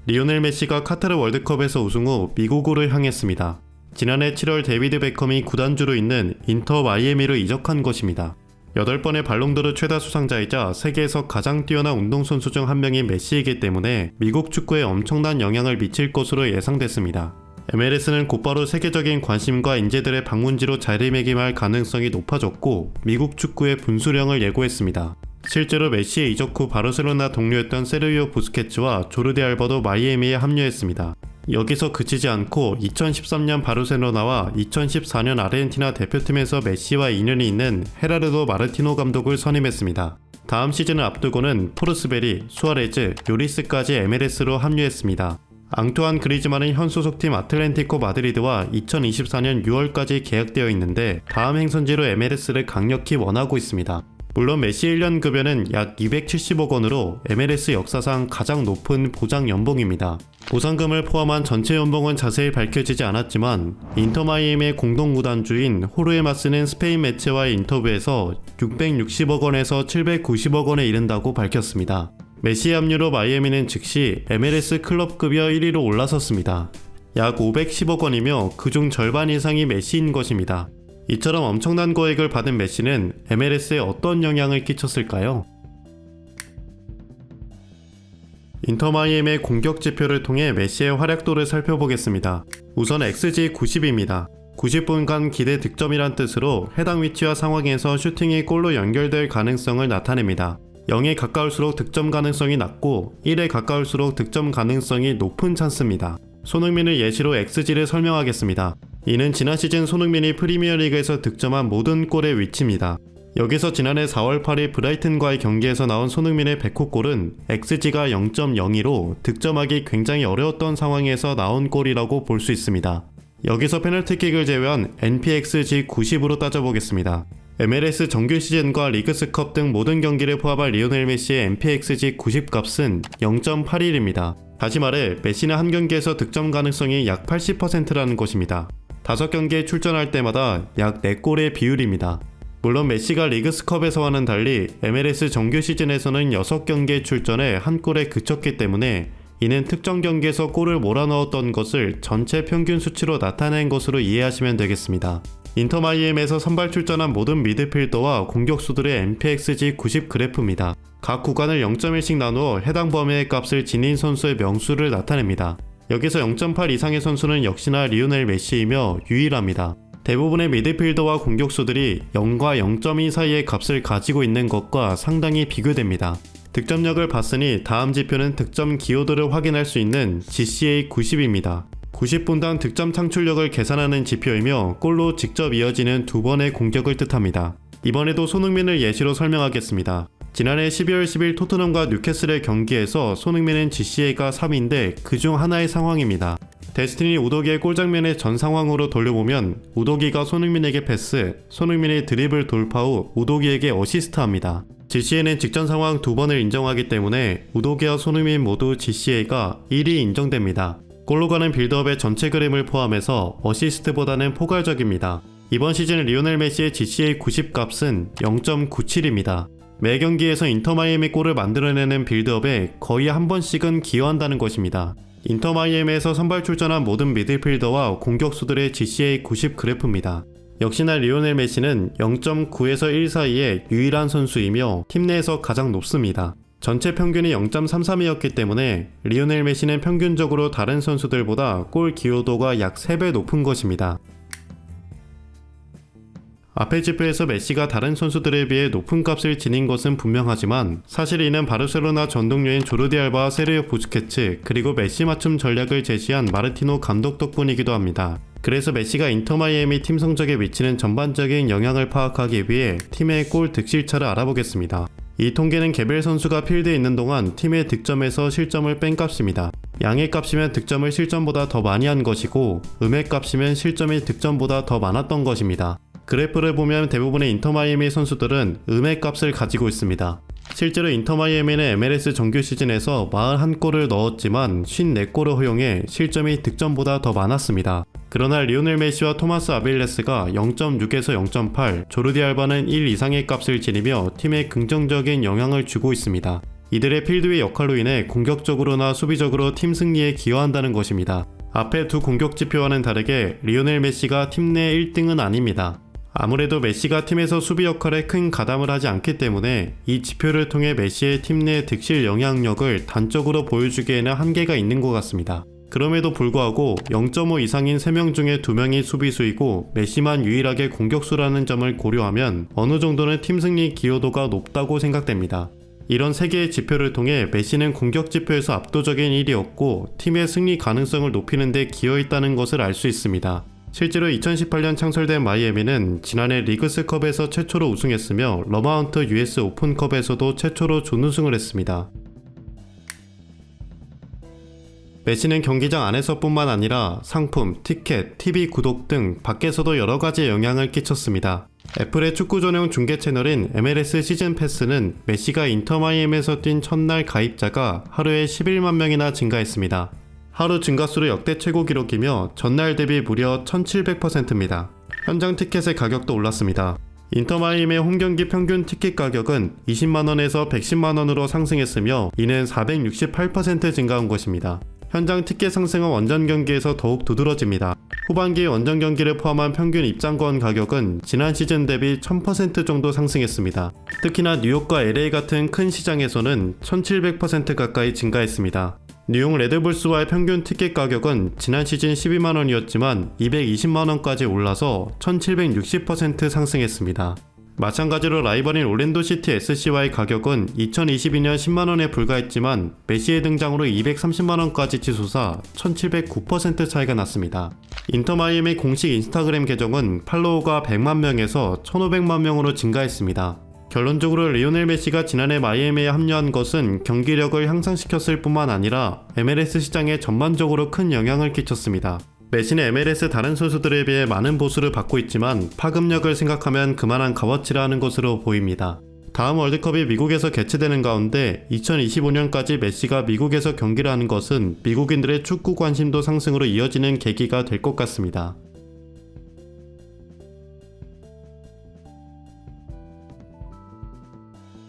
리오넬 메시가 카타르 월드컵에서 우승 후 미국으로 향했습니다. 지난해 7월 데비드 베컴이 구단주로 있는 인터 마이애미로 이적한 것입니다. 8번의 발롱도르 최다 수상자이자 세계에서 가장 뛰어난 운동선수 중 한 명인 메시이기 때문에 미국 축구에 엄청난 영향을 미칠 것으로 예상됐습니다. MLS는 곧바로 세계적인 관심과 인재들의 방문지로 자리매김할 가능성이 높아졌고 미국 축구의 분수령을 예고했습니다. 실제로 메시의 이적 후 바르셀로나 동료였던 세르히오 부스케츠와 조르디 알바도 마이애미에 합류했습니다. 여기서 그치지 않고 2013년 바르셀로나와 2014년 아르헨티나 대표팀에서 메시와 인연이 있는 헤라르도 마르티노 감독을 선임했습니다. 다음 시즌을 앞두고는 포르스베리, 수아레즈, 요리스까지 MLS로 합류했습니다. 앙투안 그리즈만은 현 소속팀 아틀레티코 마드리드와 2024년 6월까지 계약되어 있는데 다음 행선지로 MLS를 강력히 원하고 있습니다. 물론 메시 1년 급여는 약 270억 원으로 MLS 역사상 가장 높은 보장 연봉입니다. 보상금을 포함한 전체 연봉은 자세히 밝혀지지 않았지만 인터 마이애미의 공동구단주인 호르헤마스는 스페인 매체와의 인터뷰에서 660억 원에서 790억 원에 이른다고 밝혔습니다. 메시의 합류로 마이애미는 즉시 MLS 클럽급여 1위로 올라섰습니다. 약 510억 원이며 그중 절반 이상이 메시인 것입니다. 이처럼 엄청난 거액을 받은 메시는 MLS에 어떤 영향을 끼쳤을까요? 인터 마이애미의 공격 지표를 통해 메시의 활약도를 살펴보겠습니다. 우선 XG90입니다. 90분간 기대 득점이란 뜻으로 해당 위치와 상황에서 슈팅이 골로 연결될 가능성을 나타냅니다. 0에 가까울수록 득점 가능성이 낮고 1에 가까울수록 득점 가능성이 높은 찬스입니다. 손흥민을 예시로 XG를 설명하겠습니다. 이는 지난 시즌 손흥민이 프리미어리그에서 득점한 모든 골의 위치입니다. 여기서 지난해 4월 8일 브라이튼과의 경기에서 나온 손흥민의 100호 골은 XG가 0.02로 득점하기 굉장히 어려웠던 상황에서 나온 골이라고 볼 수 있습니다. 여기서 페널티킥을 제외한 NPXG 90으로 따져보겠습니다. MLS 정규 시즌과 리그스컵 등 모든 경기를 포함한 리오넬 메시의 NPXG 90 값은 0.81입니다. 다시 말해 메시는 한 경기에서 득점 가능성이 약 80%라는 것입니다. 5경기에 출전할 때마다 약 4골의 비율입니다. 물론 메시가 리그스컵에서와는 달리 MLS 정규 시즌에서는 6경기에 출전해 한 골에 그쳤기 때문에 이는 특정 경기에서 골을 몰아넣었던 것을 전체 평균 수치로 나타낸 것으로 이해하시면 되겠습니다. 인터 마이애미에서 선발 출전한 모든 미드필더와 공격수들의 NPXG 90 그래프입니다. 각 구간을 0.1씩 나누어 해당 범위의 값을 지닌 선수의 명수를 나타냅니다. 여기서 0.8 이상의 선수는 역시나 리오넬 메시이며 유일합니다. 대부분의 미드필더와 공격수들이 0과 0.2 사이의 값을 가지고 있는 것과 상당히 비교됩니다. 득점력을 봤으니 다음 지표는 득점 기여도를 확인할 수 있는 GCA 90입니다. 90분당 득점 창출력을 계산하는 지표이며 골로 직접 이어지는 2번의 공격을 뜻합니다. 이번에도 손흥민을 예시로 설명하겠습니다. 지난해 12월 10일 토트넘과 뉴캐슬의 경기에서 손흥민은 GCA가 3인데 그중 하나의 상황입니다. 데스티니 우도기의 골장면의 전 상황으로 돌려보면 우도기가 손흥민에게 패스, 손흥민이 드리블 돌파 후 우도기에게 어시스트합니다. GCA는 직전 상황 2번을 인정하기 때문에 우도기와 손흥민 모두 GCA가 1이 인정됩니다. 골로 가는 빌드업의 전체 그림을 포함해서 어시스트보다는 포괄적입니다. 이번 시즌 리오넬 메시의 GCA 90 값은 0.97입니다. 매 경기에서 인터 마이애미 골을 만들어내는 빌드업에 거의 한 번씩은 기여한다는 것입니다. 인터 마이애미에서 선발 출전한 모든 미드필더와 공격수들의 GCA 90 그래프입니다. 역시나 리오넬 메시는 0.9에서 1 사이의 유일한 선수이며 팀 내에서 가장 높습니다. 전체 평균이 0.33이었기 때문에 리오넬 메시는 평균적으로 다른 선수들보다 골 기여도가 약 3배 높은 것입니다. 앞의 지표에서 메시가 다른 선수들에 비해 높은 값을 지닌 것은 분명하지만 사실 이는 바르셀로나 전동료인 조르디 알바와 세르히오 부스케츠 그리고 메시 맞춤 전략을 제시한 마르티노 감독 덕분이기도 합니다. 그래서 메시가 인터 마이애미 팀 성적에 미치는 전반적인 영향을 파악하기 위해 팀의 골 득실차를 알아보겠습니다. 이 통계는 개별 선수가 필드에 있는 동안 팀의 득점에서 실점을 뺀 값입니다. 양의 값이면 득점을 실점보다 더 많이 한 것이고 음의 값이면 실점이 득점보다 더 많았던 것입니다. 그래프를 보면 대부분의 인터 마이애미 선수들은 음의 값을 가지고 있습니다. 실제로 인터 마이애미는 MLS 정규 시즌에서 41골을 넣었지만 54골을 허용해 실점이 득점보다 더 많았습니다. 그러나 리오넬 메시와 토마스 아빌레스가 0.6에서 0.8, 조르디 알바는 1 이상의 값을 지니며 팀에 긍정적인 영향을 주고 있습니다. 이들의 필드의 역할로 인해 공격적으로나 수비적으로 팀 승리에 기여한다는 것입니다. 앞에 두 공격 지표와는 다르게 리오넬 메시가 팀 내 1등은 아닙니다. 아무래도 메시가 팀에서 수비 역할에 큰 가담을 하지 않기 때문에 이 지표를 통해 메시의 팀 내 득실 영향력을 단적으로 보여주기에는 한계가 있는 것 같습니다. 그럼에도 불구하고 0.5 이상인 3명 중에 2명이 수비수이고 메시만 유일하게 공격수라는 점을 고려하면 어느 정도는 팀 승리 기여도가 높다고 생각됩니다. 이런 3개의 지표를 통해 메시는 공격 지표에서 압도적인 1위였고 팀의 승리 가능성을 높이는 데 기여했다는 것을 알 수 있습니다. 실제로 2018년 창설된 마이애미는 지난해 리그스컵에서 최초로 우승했으며 러마운트 US 오픈컵에서도 최초로 준우승을 했습니다. 메시는 경기장 안에서뿐만 아니라 상품, 티켓, TV 구독 등 밖에서도 여러가지 영향을 끼쳤습니다. 애플의 축구 전용 중계 채널인 MLS 시즌 패스는 메시가 인터 마이애미에서 뛴 첫날 가입자가 하루에 11만 명이나 증가했습니다. 하루 증가수로 역대 최고 기록이며 전날 대비 무려 1700%입니다. 현장 티켓의 가격도 올랐습니다. 인터 마이애미의 홈경기 평균 티켓 가격은 20만원에서 110만원으로 상승했으며 이는 468% 증가한 것입니다. 현장 티켓 상승은 원정 경기에서 더욱 두드러집니다. 후반기 원정 경기를 포함한 평균 입장권 가격은 지난 시즌 대비 1000% 정도 상승했습니다. 특히나 뉴욕과 LA 같은 큰 시장에서는 1700% 가까이 증가했습니다. 뉴욕 레드불스와의 평균 티켓 가격은 지난 시즌 12만원이었지만 220만원까지 올라서 1760% 상승했습니다. 마찬가지로 라이벌인 올랜도시티 SC와의 가격은 2022년 10만원에 불과했지만 메시의 등장으로 230만원까지 치솟아 1709% 차이가 났습니다. 인터 마이애미 공식 인스타그램 계정은 팔로워가 100만명에서 1500만명으로 증가했습니다. 결론적으로 리오넬 메시가 지난해 마이애미에 합류한 것은 경기력을 향상시켰을 뿐만 아니라 MLS 시장에 전반적으로 큰 영향을 끼쳤습니다. 메시는 MLS 다른 선수들에 비해 많은 보수를 받고 있지만 파급력을 생각하면 그만한 값어치라 하는 것으로 보입니다. 다음 월드컵이 미국에서 개최되는 가운데 2025년까지 메시가 미국에서 경기를 하는 것은 미국인들의 축구 관심도 상승으로 이어지는 계기가 될 것 같습니다.